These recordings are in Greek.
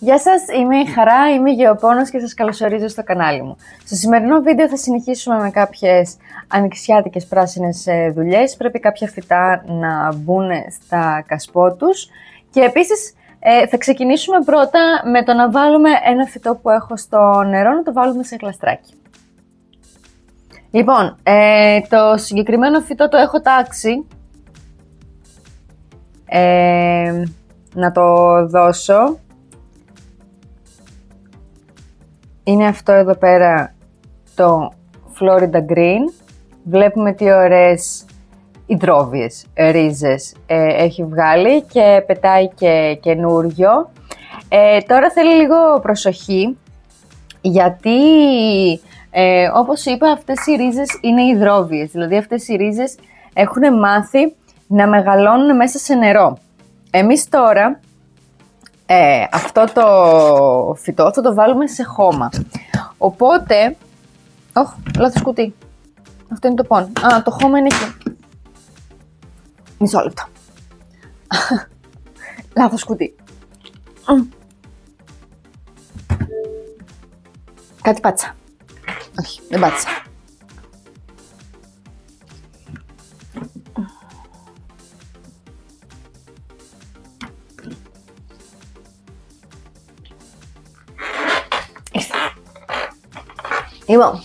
Γεια σας, είμαι η Χαρά, είμαι γεωπόνος και σας καλωσορίζω στο κανάλι μου. Στο σημερινό βίντεο θα συνεχίσουμε με κάποιες ανοιξιάτικες πράσινες δουλειές. Πρέπει κάποια φυτά να μπουν στα κασπό τους. Και επίσης θα ξεκινήσουμε πρώτα με το να βάλουμε ένα φυτό που έχω στο νερό, να το βάλουμε σε γλαστράκι. Λοιπόν, το συγκεκριμένο φυτό το έχω τάξει. Να το δώσω. Είναι αυτό εδώ πέρα το Florida Green. Βλέπουμε τι ωραίες υδρόβιες ρίζες έχει βγάλει και πετάει και καινούριο. Τώρα θέλει λίγο προσοχή γιατί όπως είπα αυτές οι ρίζες είναι υδρόβιες. Δηλαδή αυτές οι ρίζες έχουν μάθει να μεγαλώνουν μέσα σε νερό. Εμείς τώρα αυτό το φυτό θα το βάλουμε σε χώμα. Οπότε... λάθος κουτί. Αυτό είναι το πον. Το χώμα είναι εκεί. Μισό λεπτό. Λάθος κουτί. Κάτι πάτησα. Όχι, δεν πάτησα. Λοιπόν,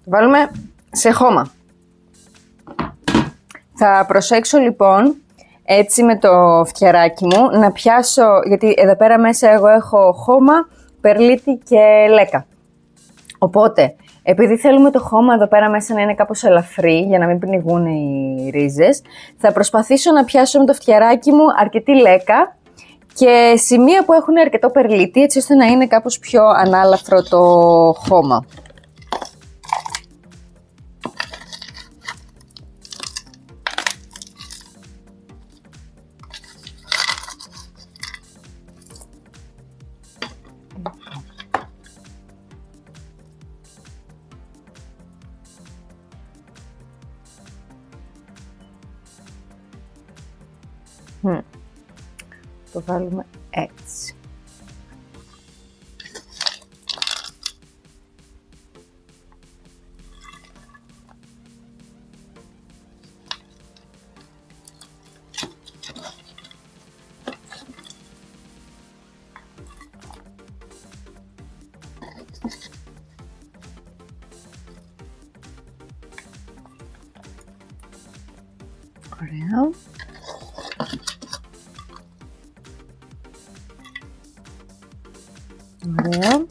βάλουμε σε χώμα. Θα προσέξω λοιπόν έτσι με το φτιαράκι μου να πιάσω, γιατί εδώ πέρα μέσα εγώ έχω χώμα, περλίτη και λέκα. Οπότε, επειδή θέλουμε το χώμα εδώ πέρα μέσα να είναι κάπως ελαφρύ για να μην πνιγούν οι ρίζες, θα προσπαθήσω να πιάσω με το φτιαράκι μου αρκετή λέκα και σημεία που έχουν αρκετό περλίτη, έτσι ώστε να είναι κάπως πιο ανάλαφρο το χώμα. Το βάλουμε έτσι. Ωραία. Ωραία.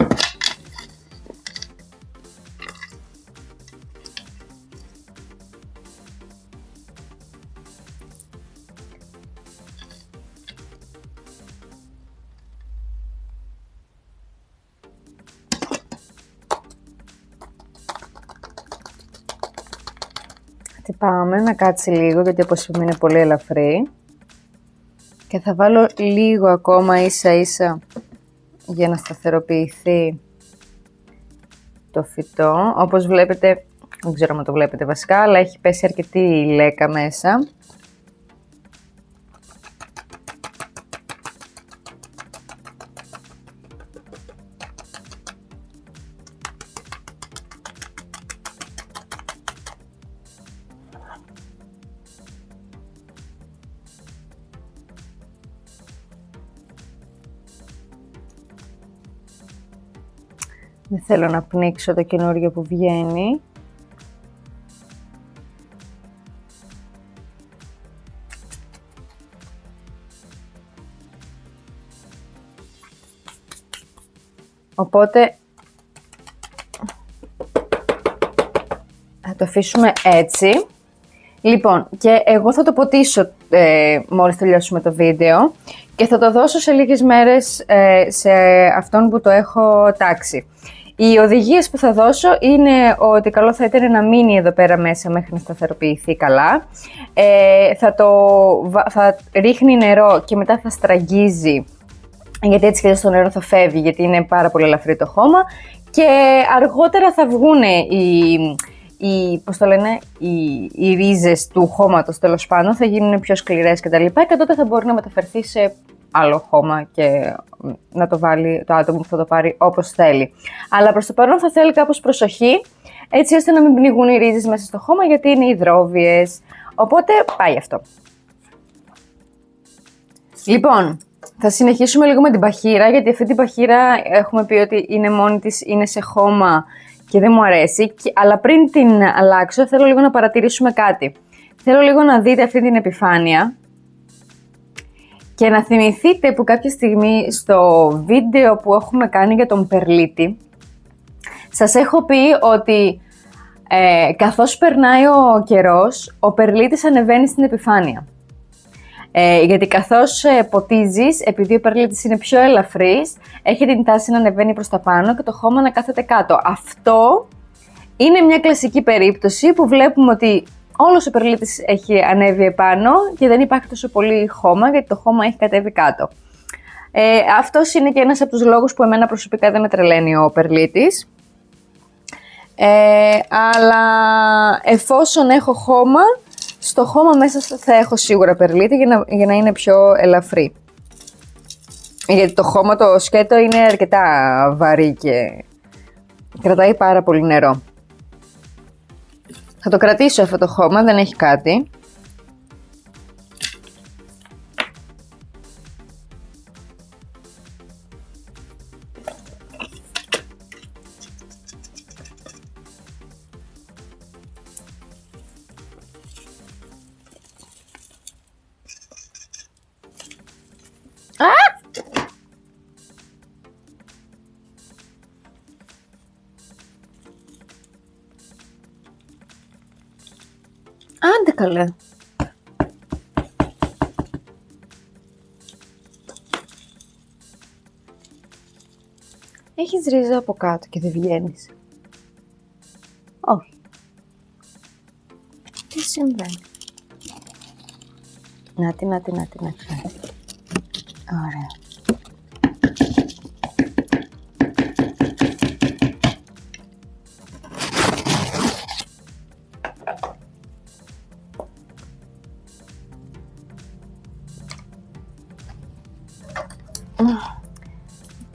Χτυπάμε να κάτσει λίγο γιατί όπως είπαμε είναι πολύ ελαφρύ και θα βάλω λίγο ακόμα ίσα ίσα για να σταθεροποιηθεί το φυτό. Όπως βλέπετε, δεν ξέρω αν το βλέπετε βασικά, αλλά έχει πέσει αρκετή λέκα μέσα. Δεν θέλω να πνίξω το καινούριο που βγαίνει. Οπότε θα το αφήσουμε έτσι. Λοιπόν, και εγώ θα το ποτίσω μόλις τελειώσουμε το βίντεο και θα το δώσω σε λίγες μέρες σε αυτόν που το έχω τάξει. Οι οδηγίες που θα δώσω είναι ότι καλό θα ήταν να μείνει εδώ πέρα μέσα μέχρι να σταθεροποιηθεί καλά. Θα ρίχνει νερό και μετά θα στραγγίζει, γιατί έτσι και στο νερό θα φεύγει, γιατί είναι πάρα πολύ ελαφρύ το χώμα. Και αργότερα θα βγουν οι ρίζες του χώματος, τέλος πάντων, θα γίνουν πιο σκληρές κτλ. Και τότε θα μπορεί να μεταφερθεί σε άλλο χώμα και να το βάλει το άτομο που θα το πάρει όπως θέλει. Αλλά προς το παρόν θα θέλει κάπως προσοχή, έτσι ώστε να μην πνιγούν οι ρίζες μέσα στο χώμα, γιατί είναι υδρόβιες. Οπότε πάει αυτό. Λοιπόν, θα συνεχίσουμε λίγο με την παχύρα, γιατί αυτή την παχύρα έχουμε πει ότι είναι μόνη της, είναι σε χώμα και δεν μου αρέσει. Αλλά πριν την αλλάξω, θέλω λίγο να παρατηρήσουμε κάτι. Θέλω λίγο να δείτε αυτή την επιφάνεια και να θυμηθείτε που κάποια στιγμή στο βίντεο που έχουμε κάνει για τον περλίτη, σας έχω πει ότι καθώς περνάει ο καιρός, ο περλίτης ανεβαίνει στην επιφάνεια. Γιατί καθώς ποτίζεις, επειδή ο περλίτης είναι πιο ελαφρύς, έχει την τάση να ανεβαίνει προς τα πάνω και το χώμα να κάθεται κάτω. Αυτό είναι μια κλασική περίπτωση που βλέπουμε ότι όλος ο περλίτης έχει ανέβει επάνω και δεν υπάρχει τόσο πολύ χώμα, γιατί το χώμα έχει κατέβει κάτω. Αυτός είναι και ένας από τους λόγους που εμένα προσωπικά δεν με τρελαίνει ο περλίτης. Αλλά εφόσον έχω χώμα, στο χώμα μέσα θα έχω σίγουρα περλίτη για να είναι πιο ελαφρύ. Γιατί το χώμα το σκέτο είναι αρκετά βαρύ και κρατάει πάρα πολύ νερό. Θα το κρατήσω αυτό το χώμα, δεν έχει κάτι. Άντε καλέ. Έχεις ρίζα από κάτω και δεν βγαίνεις. Όχι. Τι συμβαίνει? Νάτι. Ωραία.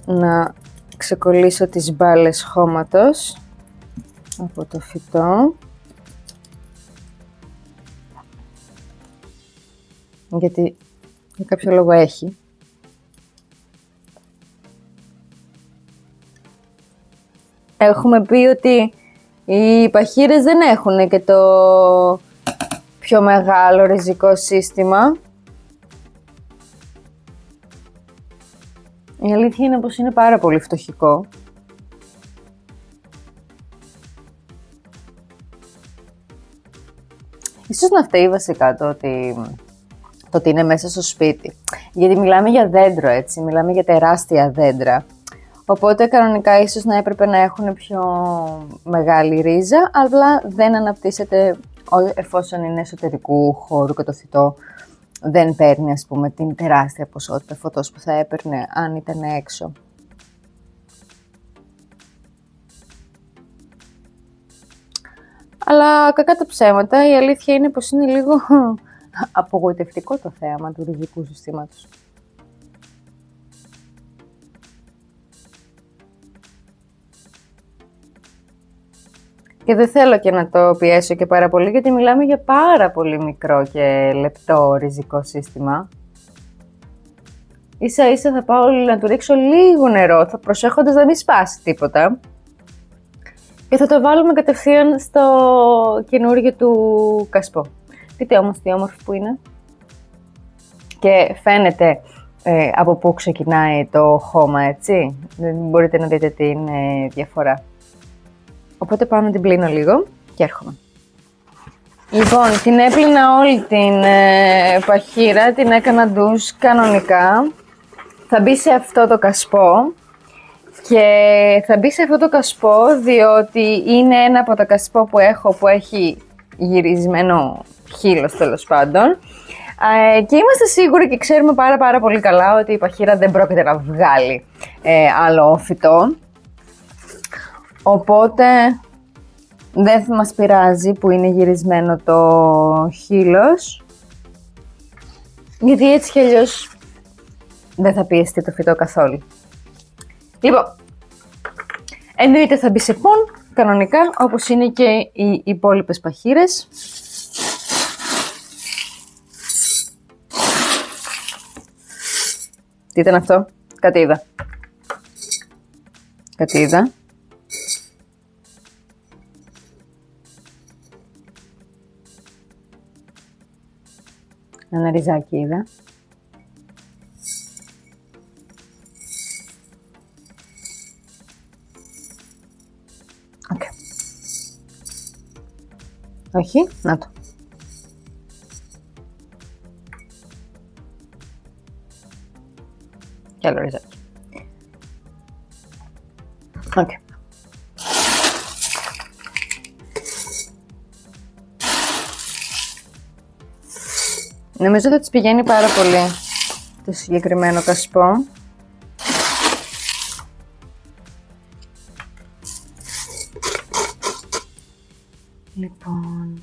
Να ξεκολλήσω τις μπάλες χώματος από το φυτό, γιατί για κάποιο λόγο έχει. Έχουμε πει ότι οι παχύρες δεν έχουν και το πιο μεγάλο ριζικό σύστημα. Η αλήθεια είναι πως είναι πάρα πολύ φτωχικό. Ίσως να φταίει βασικά το ότι είναι μέσα στο σπίτι. Γιατί μιλάμε για δέντρο, έτσι, μιλάμε για τεράστια δέντρα. Οπότε κανονικά ίσως να έπρεπε να έχουν πιο μεγάλη ρίζα, αλλά δεν αναπτύσσεται εφόσον είναι εσωτερικού χώρου και το φυτό δεν παίρνει, ας πούμε, την τεράστια ποσότητα φωτός που θα έπαιρνε αν ήταν έξω. Αλλά κακά τα ψέματα, η αλήθεια είναι πως είναι λίγο απογοητευτικό το θέαμα του ριζικού συστήματος. Και δεν θέλω και να το πιέσω και πάρα πολύ, γιατί μιλάμε για πάρα πολύ μικρό και λεπτό ριζικό σύστημα. Ίσα ίσα θα πάω να του ρίξω λίγο νερό, θα προσέχοντας να μην σπάσει τίποτα. Και θα το βάλουμε κατευθείαν στο καινούργιο του κασπό. Δείτε όμως τι όμορφο που είναι. Και φαίνεται από πού ξεκινάει το χώμα, έτσι. Μπορείτε να δείτε την διαφορά. Οπότε πάω να την πλύνω λίγο και έρχομαι. Λοιπόν, την έπλυνα όλη την παχύρα, την έκανα ντους κανονικά. Θα μπει σε αυτό το κασπό και θα μπει σε αυτό το κασπό διότι είναι ένα από τα κασπό που έχω που έχει γυρισμένο χείλος, τέλος πάντων. Και είμαστε σίγουροι και ξέρουμε πάρα πολύ καλά ότι η παχύρα δεν πρόκειται να βγάλει άλλο φυτό. Οπότε δεν μας πειράζει που είναι γυρισμένο το χείλος, γιατί έτσι κι αλλιώς δεν θα πιεστεί το φυτό καθόλου. Λοιπόν, εννοείται θα μπει σε πον, κανονικά, όπως είναι και οι υπόλοιπες παχύρες. Τι ήταν αυτό? Κάτι είδα. Κάτι είδα. Ένα ριζάκι είδα. Okay. Όχι, να το. Και άλλο ριζάκι. Okay. Νομίζω ότι της πηγαίνει πάρα πολύ το συγκεκριμένο κασπό. Λοιπόν...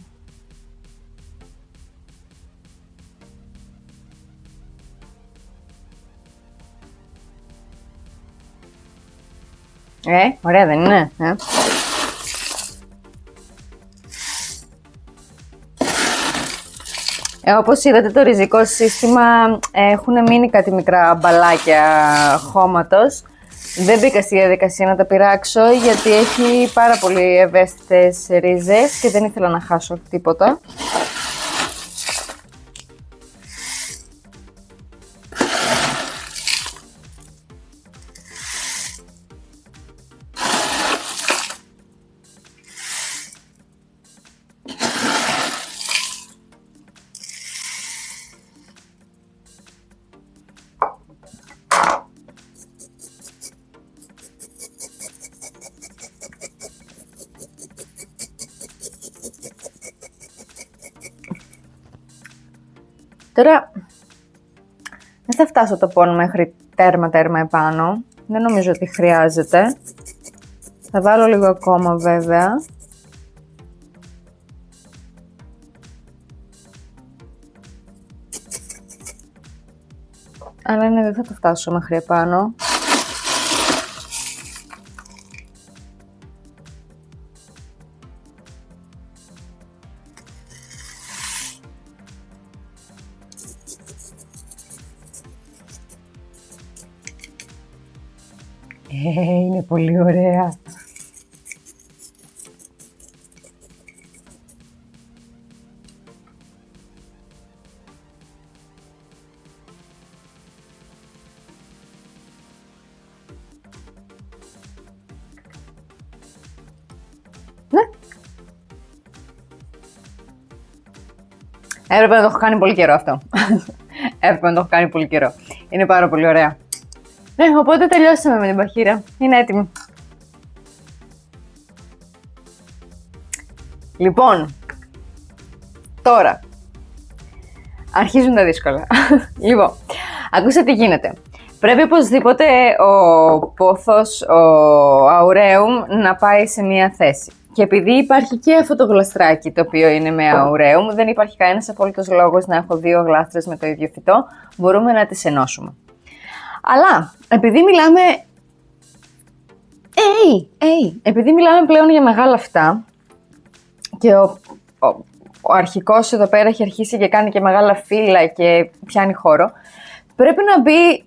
ωραία δεν είναι, όπως είδατε το ριζικό σύστημα έχουν μείνει κάτι μικρά μπαλάκια χώματος. Δεν μπήκα στη διαδικασία να τα πειράξω γιατί έχει πάρα πολύ ευαίσθητες ρίζες και δεν ήθελα να χάσω τίποτα. Τώρα δεν θα φτάσω το πόνο μέχρι τέρμα επάνω. Δεν νομίζω ότι χρειάζεται. Θα βάλω λίγο ακόμα βέβαια. Αλλά ναι, δεν θα το φτάσω μέχρι επάνω. Είναι πολύ ωραία. Ναι. Έπρεπε να το έχω κάνει πολύ καιρό αυτό. Έπρεπε να το έχω κάνει πολύ καιρό. Είναι πάρα πολύ ωραία. Ναι, οπότε τελειώσαμε με την παχύρα. Είναι έτοιμη. Λοιπόν, τώρα αρχίζουν τα δύσκολα. Λοιπόν, ακούστε τι γίνεται. Πρέπει οπωσδήποτε ο πόθος, ο aureum, να πάει σε μία θέση. Και επειδή υπάρχει και αυτό το γλαστράκι το οποίο είναι με aureum, δεν υπάρχει κανένας απόλυτος λόγος να έχω δύο γλάστρες με το ίδιο φυτό, μπορούμε να τις ενώσουμε. Αλλά, επειδή μιλάμε... Επειδή μιλάμε πλέον για μεγάλα φυτά και ο αρχικός εδώ πέρα έχει αρχίσει και κάνει και μεγάλα φύλλα και πιάνει χώρο,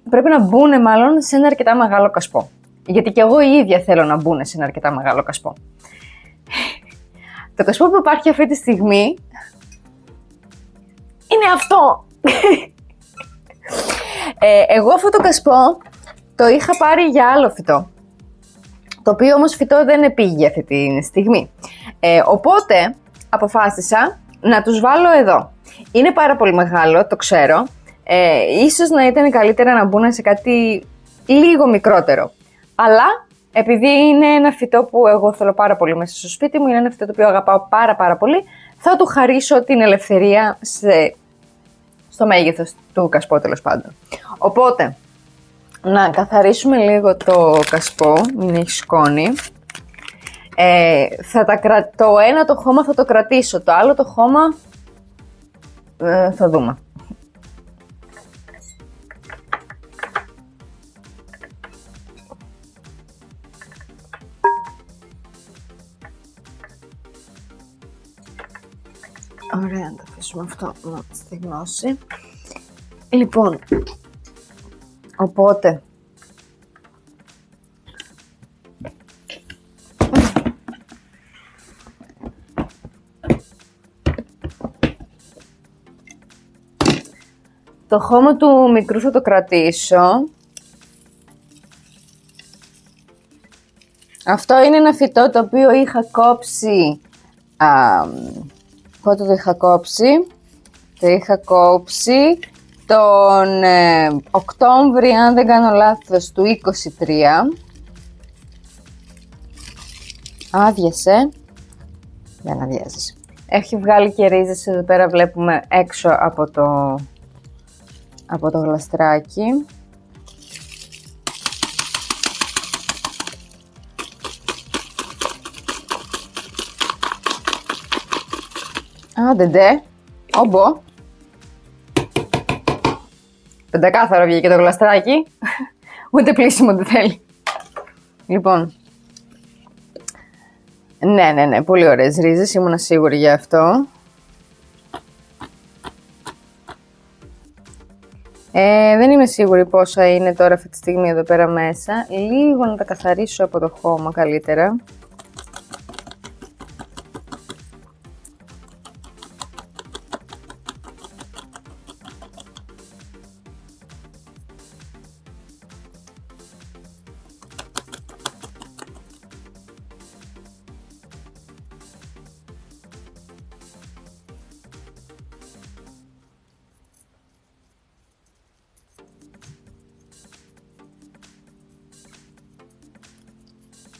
πρέπει να μπουν μάλλον σε ένα αρκετά μεγάλο κασπό. Γιατί και εγώ η ίδια θέλω να μπουν σε ένα αρκετά μεγάλο κασπό. Το κασπό που υπάρχει αυτή τη στιγμή είναι αυτό. Εγώ αυτό το κασπό το είχα πάρει για άλλο φυτό, το οποίο όμως φυτό δεν επήγε αυτή τη στιγμή. Οπότε αποφάσισα να τους βάλω εδώ. Είναι πάρα πολύ μεγάλο, το ξέρω. Ίσως να ήταν καλύτερα να μπουν σε κάτι λίγο μικρότερο. Αλλά επειδή είναι ένα φυτό που εγώ θέλω πάρα πολύ μέσα στο σπίτι μου, είναι ένα φυτό το οποίο αγαπάω πάρα πολύ, θα του χαρίσω την ελευθερία στο μέγεθος του κασπό, τέλος πάντων. Οπότε, να καθαρίσουμε λίγο το κασπό, μην έχει σκόνη. Το ένα το χώμα θα το κρατήσω, το άλλο το χώμα θα δούμε. Ωραία, να το αφήσουμε αυτό να στεγνώσει. Λοιπόν, οπότε το χώμα του μικρού θα το κρατήσω. Αυτό είναι ένα φυτό το οποίο είχα κόψει. Πότε το είχα κόψει? Το είχα κόψει τον Οκτώβρη, αν δεν κάνω λάθος, του 23. Άδειασε. Δεν αδειάζεσαι. Έχει βγάλει και ρίζες, εδώ πέρα βλέπουμε έξω από το γλαστράκι. Άντε, όμπο. Πεντακάθαρο βγήκε το γλαστράκι. Ούτε πλήσιμο δεν θέλει. Λοιπόν. Ναι, πολύ ωραίες ρίζες, ήμουν σίγουρη γι' αυτό. Δεν είμαι σίγουρη πόσα είναι τώρα αυτή τη στιγμή εδώ πέρα μέσα. Λίγο να τα καθαρίσω από το χώμα καλύτερα.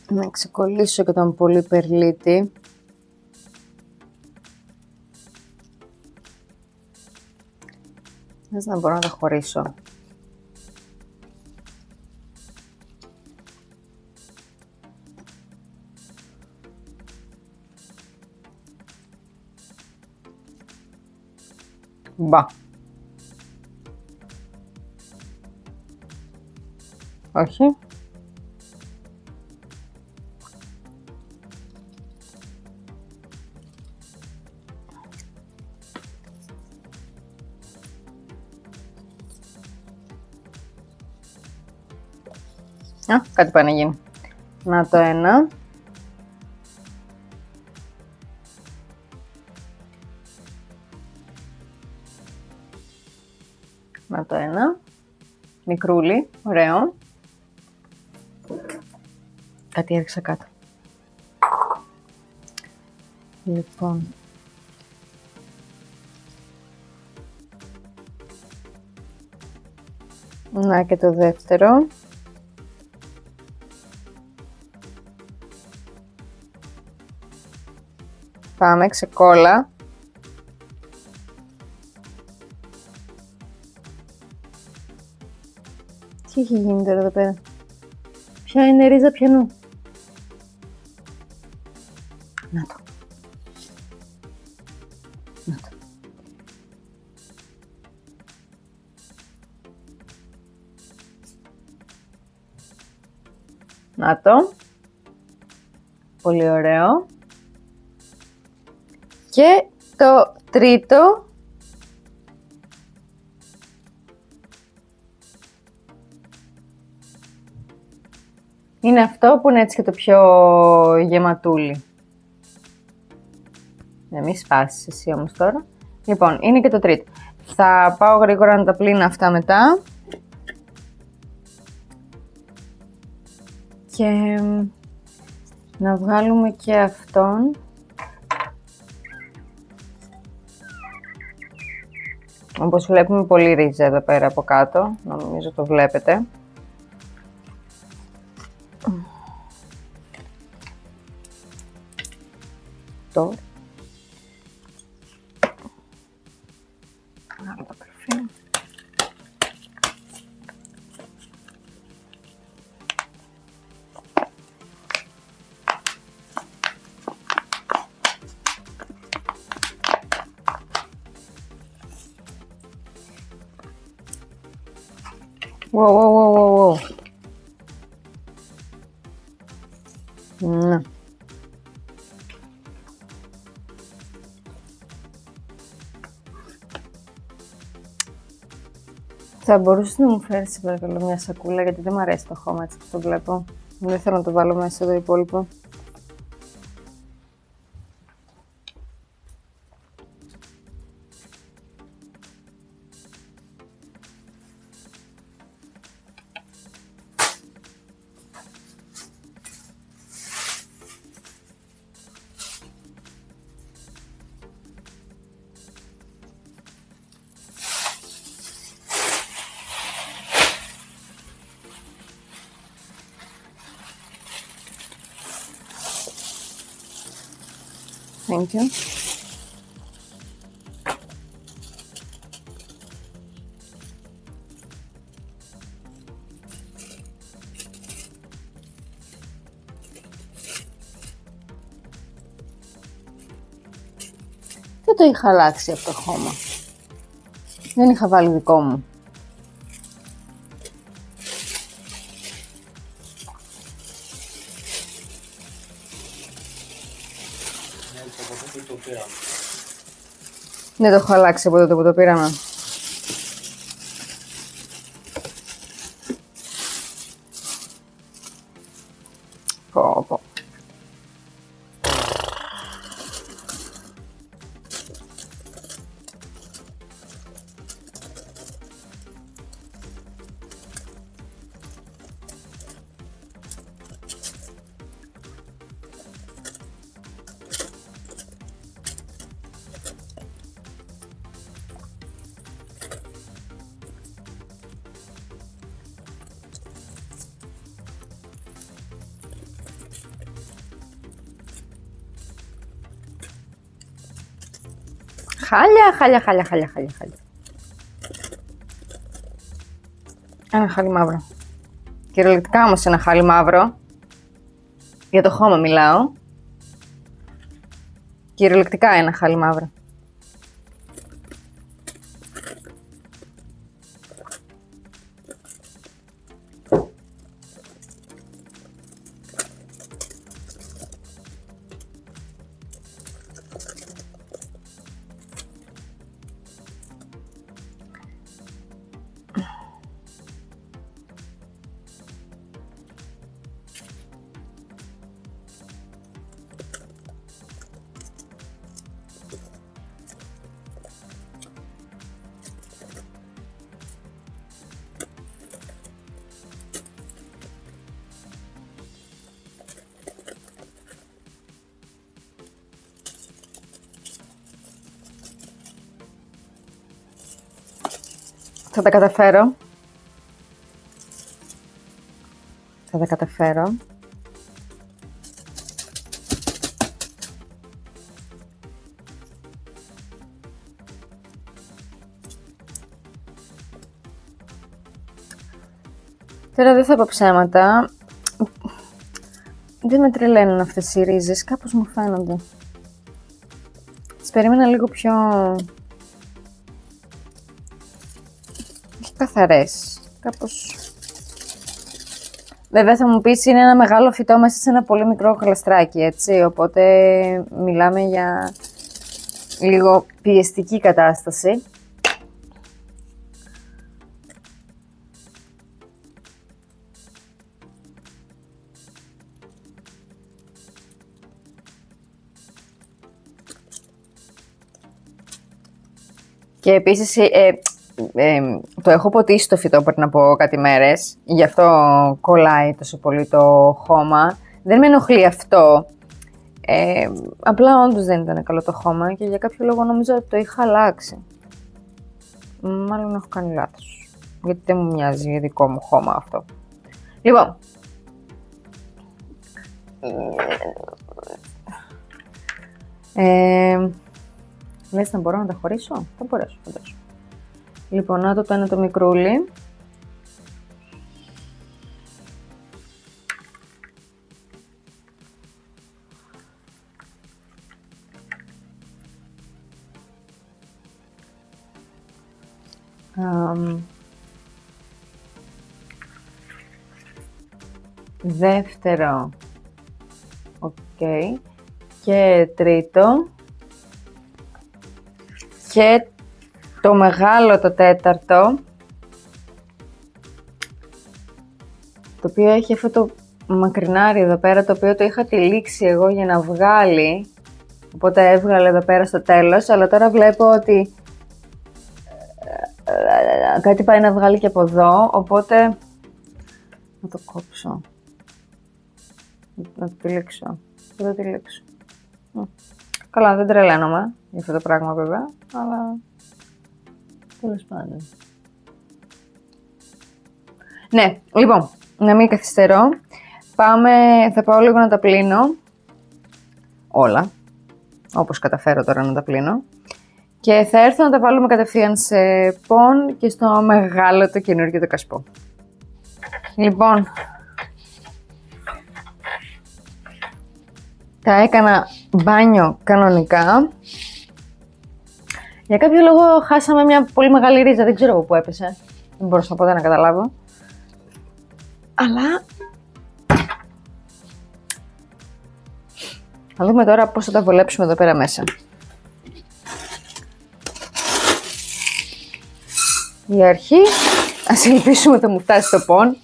Να ξεκολλήσω και τον πολυπερλίτη. Θες να μπορώ να τα χωρίσω. Μπα. Όχι. Κάτι πάει να γίνει. Να το ένα. Να το ένα. Μικρούλι, ωραίο. Κάτι έριξα κάτω. Λοιπόν. Να και το δεύτερο. Πάμε, ξεκόλα. Τι έχει γίνει τώρα εδώ πέρα? Ποια είναι η ρίζα πιανού? Να το. Να το. Να το. Πολύ ωραίο. Και το τρίτο. Είναι αυτό που είναι έτσι και το πιο γεματούλι. Να μην σπάσεις εσύ όμως τώρα. Λοιπόν, είναι και το τρίτο. Θα πάω γρήγορα να τα πλύνω αυτά μετά. Και να βγάλουμε και αυτόν. Όπως βλέπουμε πολύ ρίζα εδώ πέρα από κάτω. Νομίζω το βλέπετε. Τώρα. Βγάλω το παρφύμ. Wow. Να. Θα μπορούσες να μου φέρεις σε παρακαλώ μια σακούλα, γιατί δεν μου αρέσει το χώμα έτσι που το βλέπω. Δεν θέλω να το βάλω μέσα το υπόλοιπο. Thank you. Δεν το είχα αλλάξει από το χώμα. Δεν είχα βάλει δικό μου. Δεν το έχω αλλάξει από τότε που το πήραμε. Πω, πω. Χάλια. Ένα χάλι μαύρο. Κυριολεκτικά όμως ένα χάλι μαύρο. Για το χώμα μιλάω. Κυριολεκτικά ένα χάλι μαύρο. Θα τα καταφέρω. Τώρα δεν θα πω ψέματα. Δεν με τρελαίνουν αυτές οι ρίζες, κάπως μου φαίνονται. Τις περίμενα λίγο πιο καθαρές, κάπως. Βέβαια θα μου πεις είναι ένα μεγάλο φυτό μέσα σε ένα πολύ μικρό καλαστράκι, έτσι, οπότε μιλάμε για λίγο πιεστική κατάσταση. Και επίσης το έχω ποτίσει το φυτό πριν από κάτι μέρες, γι' αυτό κολλάει τόσο πολύ το χώμα. Δεν με ενοχλεί αυτό, απλά όντως δεν ήταν καλό το χώμα και για κάποιο λόγο νόμιζα ότι το είχα αλλάξει. Μάλλον έχω κάνει λάθος, γιατί δεν μου μοιάζει δικό μου χώμα αυτό. Λοιπόν, λες να μπορώ να τα χωρίσω? Θα μπορέσω, φαντάζομαι. Λοιπόν, να το είναι το μικρούλι. Δεύτερο. Οκ. Και τρίτο. Και το μεγάλο το τέταρτο. το οποίο έχει αυτό το μακρινάρι εδώ πέρα, το οποίο το είχα τυλίξει εγώ για να βγάλει, οπότε έβγαλε εδώ πέρα στο τέλος, αλλά τώρα βλέπω ότι κάτι πάει να βγάλει και από εδώ, οπότε να το κόψω, να το τυλίξω, θα το τυλίξω. Καλά, δεν τρελαίνομαι για αυτό το πράγμα βέβαια, αλλά τέλος πάντων. Ναι, λοιπόν, να μην καθυστερώ, θα πάω λίγο να τα πλύνω, όλα, όπως καταφέρω τώρα να τα πλύνω, και θα έρθω να τα βάλουμε κατευθείαν σε πον και στο μεγάλο το καινούργιο το κασπό. Λοιπόν, τα έκανα μπάνιο κανονικά. Για κάποιο λόγο χάσαμε μια πολύ μεγάλη ρίζα, δεν ξέρω από πού έπεσε. Δεν μπορούσα ποτέ να καταλάβω. Αλλά θα δούμε τώρα πώς θα τα βολέψουμε εδώ πέρα μέσα. Για αρχή, ας ελπίσουμε θα μου φτάσει το πον.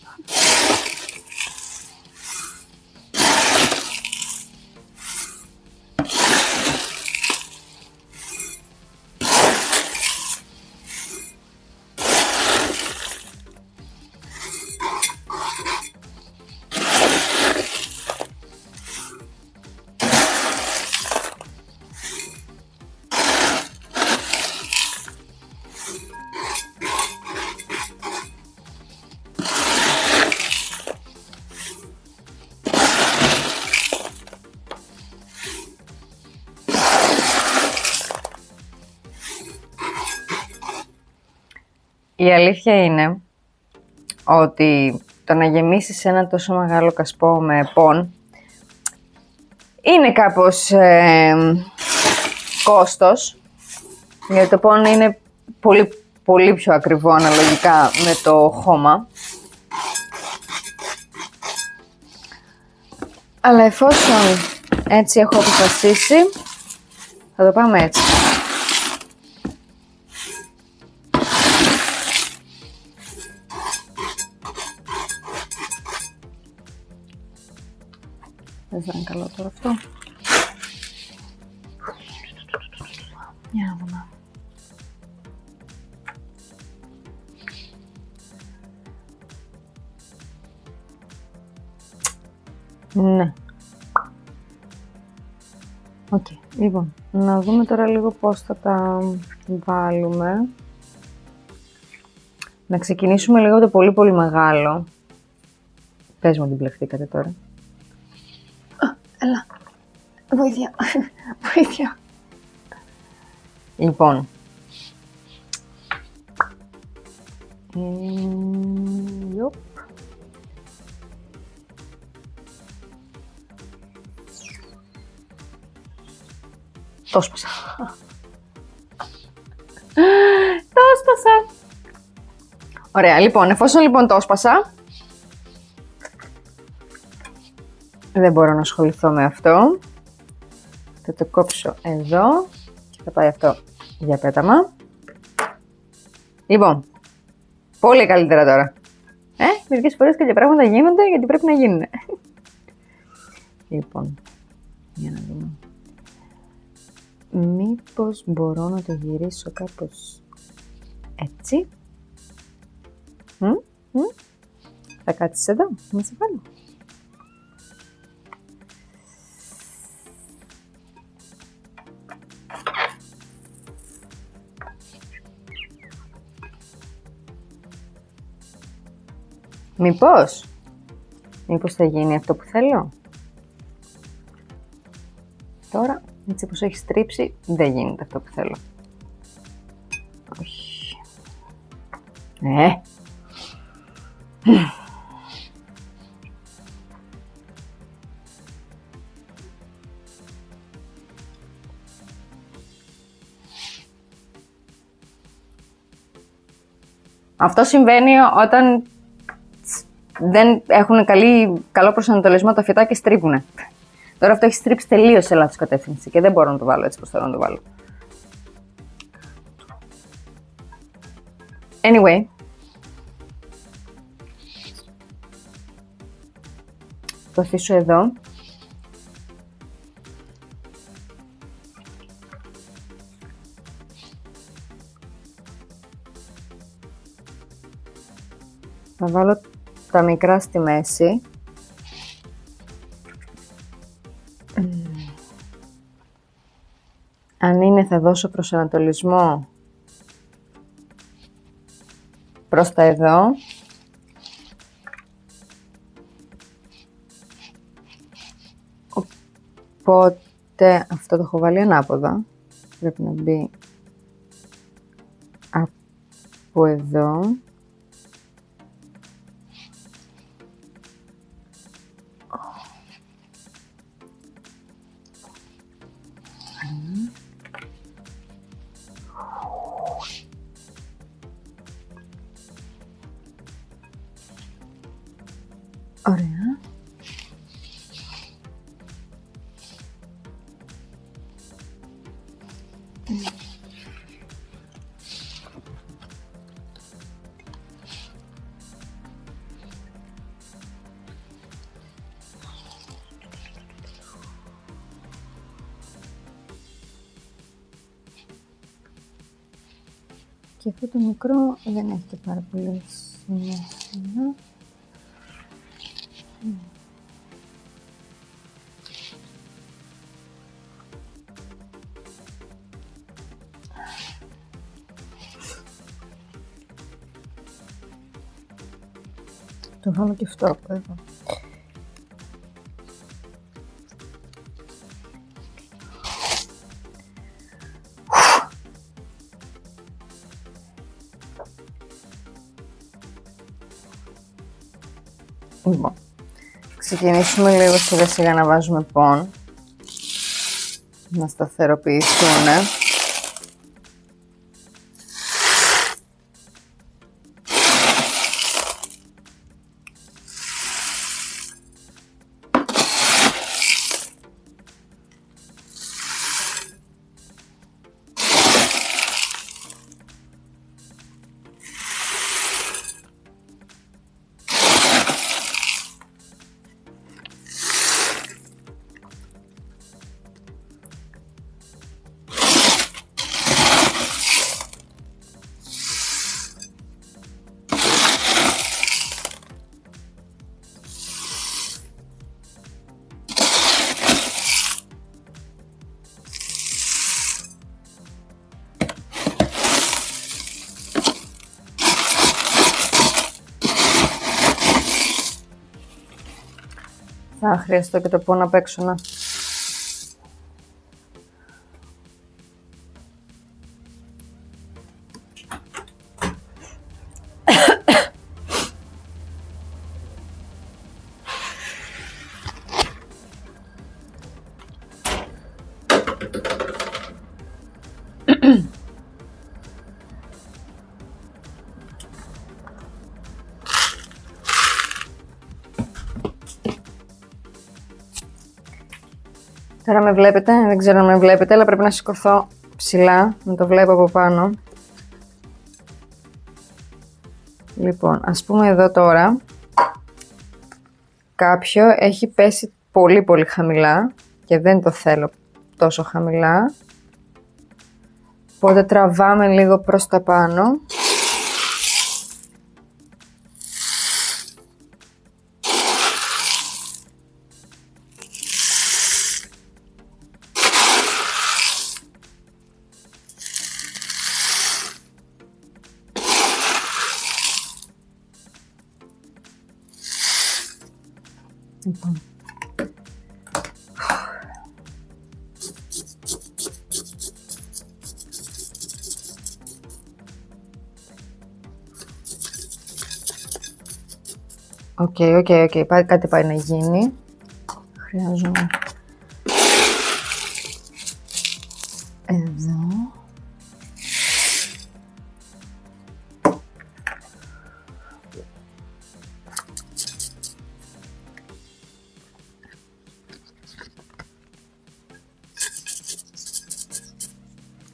Η αλήθεια είναι ότι το να γεμίσεις ένα τόσο μεγάλο κασπό με πον είναι κάπως κόστος, γιατί το πον είναι πολύ πιο ακριβό αναλογικά με το χώμα. Αλλά εφόσον έτσι έχω αποφασίσει, θα το πάμε έτσι. Δεν θα είναι καλό τώρα αυτό. Για να δούμε. Ναι. Οκ. Λοιπόν, να δούμε τώρα λίγο πώς θα τα βάλουμε. Να ξεκινήσουμε λίγο το πολύ μεγάλο. Πες μου, την πλεχτήκατε τώρα. Έλα. Βοήθεια. Βοήθεια. Λοιπόν. Ιοπ. Το σπάσα. Το σπάσα. Ωραία, λοιπόν, εφόσον λοιπόν το σπάσα, δεν μπορώ να ασχοληθώ με αυτό. Θα το κόψω εδώ και θα πάει αυτό για πέταμα. Λοιπόν, πολύ καλύτερα τώρα. Μερικές φορές κάποια πράγματα γίνονται γιατί πρέπει να γίνουν. Λοιπόν, για να δούμε. Μήπως μπορώ να το γυρίσω κάπως έτσι. Θα κάτσεις εδώ, να σε βάλω. Μήπως θα γίνει αυτό που θέλω. Τώρα, έτσι πως έχει στρίψει, δεν γίνεται αυτό που θέλω. Όχι. Αυτό συμβαίνει όταν δεν έχουν καλό προσανατολισμό τα φυτά και στρίβουνε. Τώρα αυτό έχει στρίψει τελείως σε λάθος κατεύθυνση και δεν μπορώ να το βάλω έτσι πως θέλω να το βάλω. Anyway. το αφήσω εδώ. Θα βάλω τα μικρά στη μέση. Αν είναι, θα δώσω προσανατολισμό προς τα εδώ. Οπότε αυτό το έχω βάλει ανάποδα. Πρέπει να μπει από εδώ. Ωραία. Και αυτό το μικρό δεν έχει και πάρα πολύ σημασία. Το βάλω και αυτό από εδώ. Λοιπόν, ξεκινήσουμε λίγο σιγά σιγά να βάζουμε πόν, να σταθεροποιηθούν. Θα χρειαστώ και το πόν απ' έξω να. Τώρα με βλέπετε, δεν ξέρω αν με βλέπετε, αλλά πρέπει να σηκωθώ ψηλά, να το βλέπω από πάνω. Λοιπόν, ας πούμε εδώ τώρα, κάποιο έχει πέσει πολύ πολύ χαμηλά και δεν το θέλω τόσο χαμηλά. Οπότε τραβάμε λίγο προς τα πάνω. Λοιπόν. Οκ. Κάτι πάει να γίνει. Χρειάζομαι εδώ.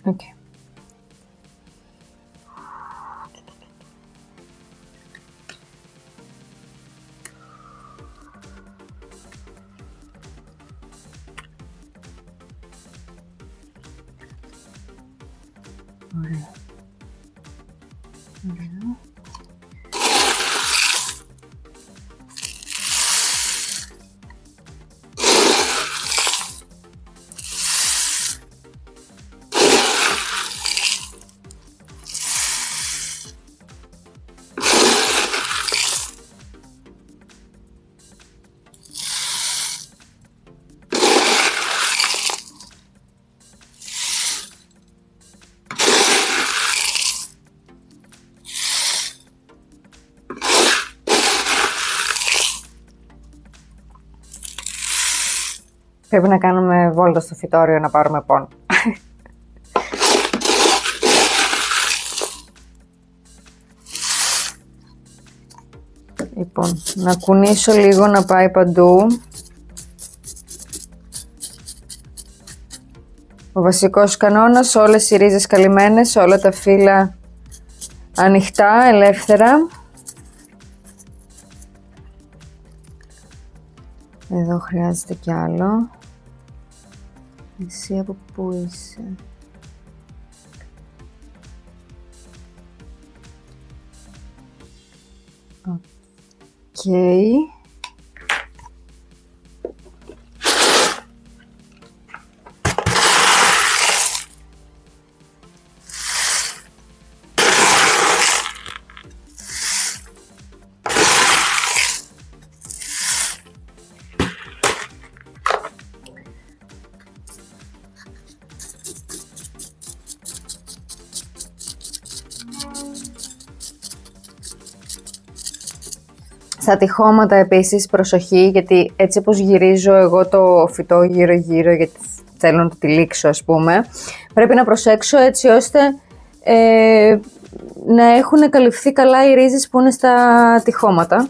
Okay. Ωραία. Ωραία. Πρέπει να κάνουμε βόλτα στο φυτόριο να πάρουμε πόνο. Λοιπόν, να κουνήσω λίγο να πάει παντού. Ο βασικός κανόνας, όλες οι ρίζες καλυμμένες, όλα τα φύλλα ανοιχτά, ελεύθερα. Εδώ χρειάζεται κι άλλο. Εσύ από πού είσαι? Οκ. Στα τυχώματα επίσης προσοχή, γιατί έτσι όπως γυρίζω εγώ το φυτό γύρω γύρω, γιατί θέλω να το τυλίξω ας πούμε, πρέπει να προσέξω έτσι ώστε να έχουν καλυφθεί καλά οι ρίζες που είναι στα τυχώματα.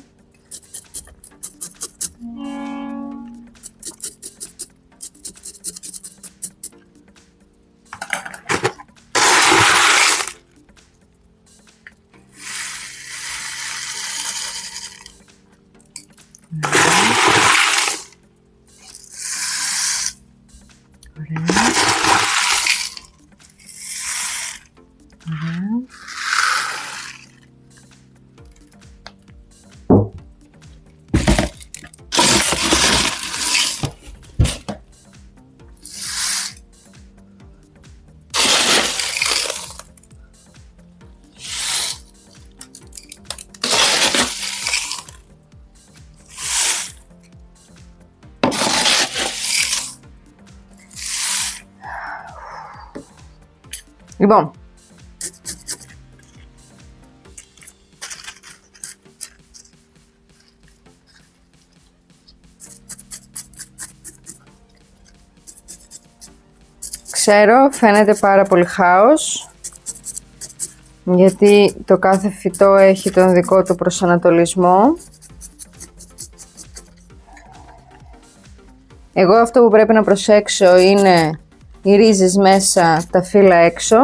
Λοιπόν, ξέρω φαίνεται πάρα πολύ χάος, γιατί το κάθε φυτό έχει τον δικό του προσανατολισμό. Εγώ αυτό που πρέπει να προσέξω είναι οι ρίζες μέσα, τα φύλλα έξω.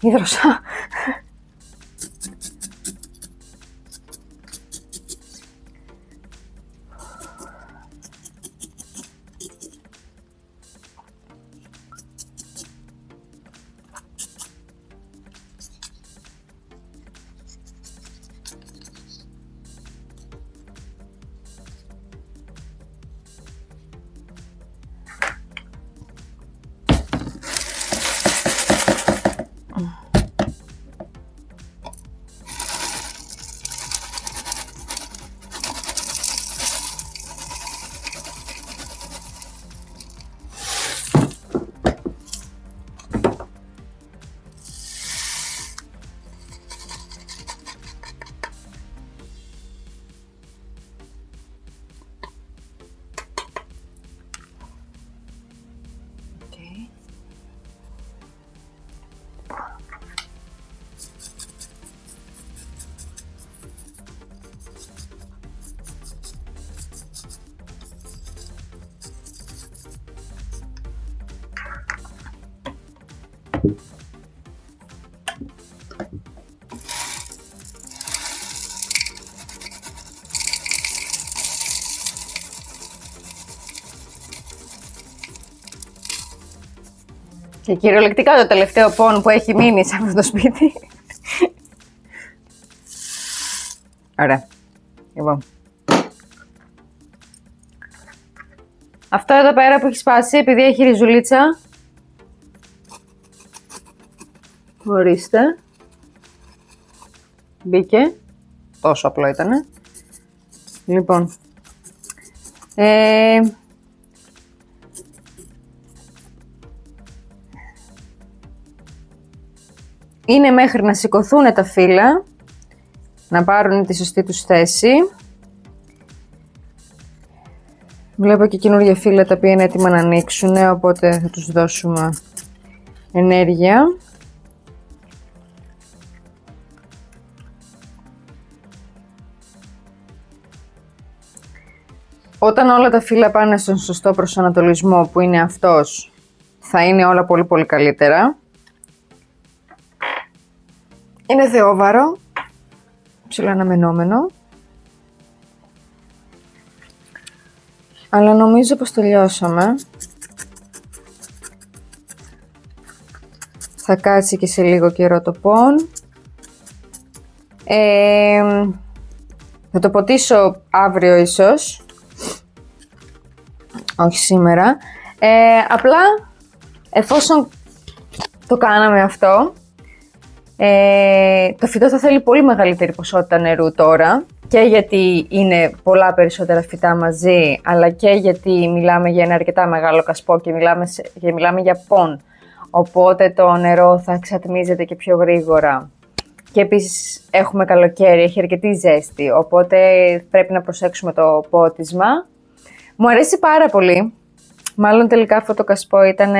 Ίδρωσα. Και κυριολεκτικά το τελευταίο πόν που έχει μείνει σε αυτό το σπίτι. Ωραία. Λοιπόν. Αυτό εδώ πέρα που έχει σπάσει, επειδή έχει ριζουλίτσα. Ορίστε. Μπήκε. Τόσο απλό ήτανε. Λοιπόν. Είναι μέχρι να σηκωθούν τα φύλλα, να πάρουν τη σωστή τους θέση. Βλέπω και καινούργια φύλλα τα οποία είναι έτοιμα να ανοίξουν, οπότε θα τους δώσουμε ενέργεια. Όταν όλα τα φύλλα πάνε στον σωστό προσανατολισμό που είναι αυτός, θα είναι όλα πολύ πολύ καλύτερα. Είναι θεόβαρο, ψιλοαναμενόμενο, αλλά νομίζω πως τελειώσαμε. Θα κάτσει και σε λίγο καιρό το πον. Θα το ποτίσω αύριο ίσως, όχι σήμερα. Απλά, εφόσον το κάναμε αυτό, το φυτό θα θέλει πολύ μεγαλύτερη ποσότητα νερού τώρα, και γιατί είναι πολλά περισσότερα φυτά μαζί, αλλά και γιατί μιλάμε για ένα αρκετά μεγάλο κασπό και μιλάμε για πον, οπότε το νερό θα εξατμίζεται και πιο γρήγορα. Και επίσης έχουμε καλοκαίρι, έχει αρκετή ζέστη, οπότε πρέπει να προσέξουμε το πότισμα. Μου αρέσει πάρα πολύ, μάλλον τελικά αυτό το κασπό ήταν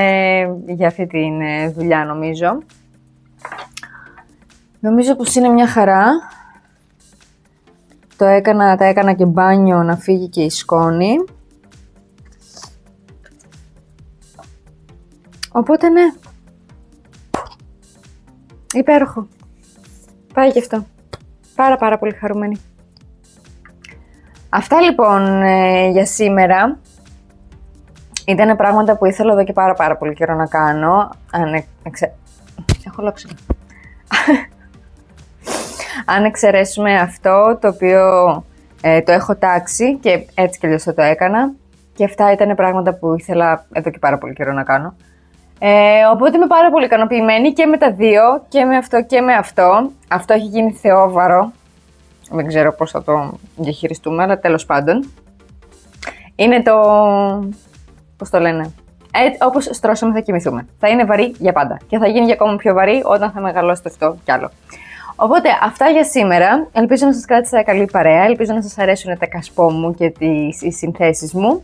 για αυτή τη δουλειά νομίζω. Νομίζω πως είναι μια χαρά. Τα έκανα και μπάνιο να φύγει και η σκόνη. Οπότε ναι. Υπέροχο. Πάει και αυτό. Πάρα πολύ χαρούμενη. Αυτά λοιπόν για σήμερα. Ήταν πράγματα που ήθελα εδώ και πάρα πολύ καιρό να κάνω. Έχω λόξιμο. Αν εξαιρέσουμε αυτό το οποίο το έχω τάξει και έτσι κι αλλιώς θα το έκανα, και αυτά ήταν πράγματα που ήθελα εδώ και πάρα πολύ καιρό να κάνω. Οπότε είμαι πάρα πολύ ικανοποιημένη και με τα δύο, και με αυτό και με αυτό. Αυτό έχει γίνει θεόβαρο. Δεν ξέρω πώς θα το διαχειριστούμε, αλλά τέλος πάντων. Είναι το... πώς το λένε... όπως στρώσαμε θα κοιμηθούμε. Θα είναι βαρύ για πάντα και θα γίνει για ακόμα πιο βαρύ όταν θα μεγαλώσει το φυτό κι άλλο. Οπότε αυτά για σήμερα. Ελπίζω να σας κράτησα καλή παρέα, ελπίζω να σας αρέσουν τα κασπό μου και οι συνθέσεις μου.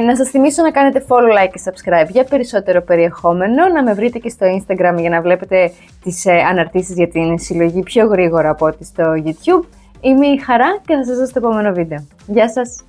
Να σας θυμίσω να κάνετε follow, like και subscribe για περισσότερο περιεχόμενο, να με βρείτε και στο Instagram για να βλέπετε τις αναρτήσεις για την συλλογή πιο γρήγορα από ό,τι στο YouTube. Είμαι η Χαρά και θα σας δω στο επόμενο βίντεο. Γεια σας!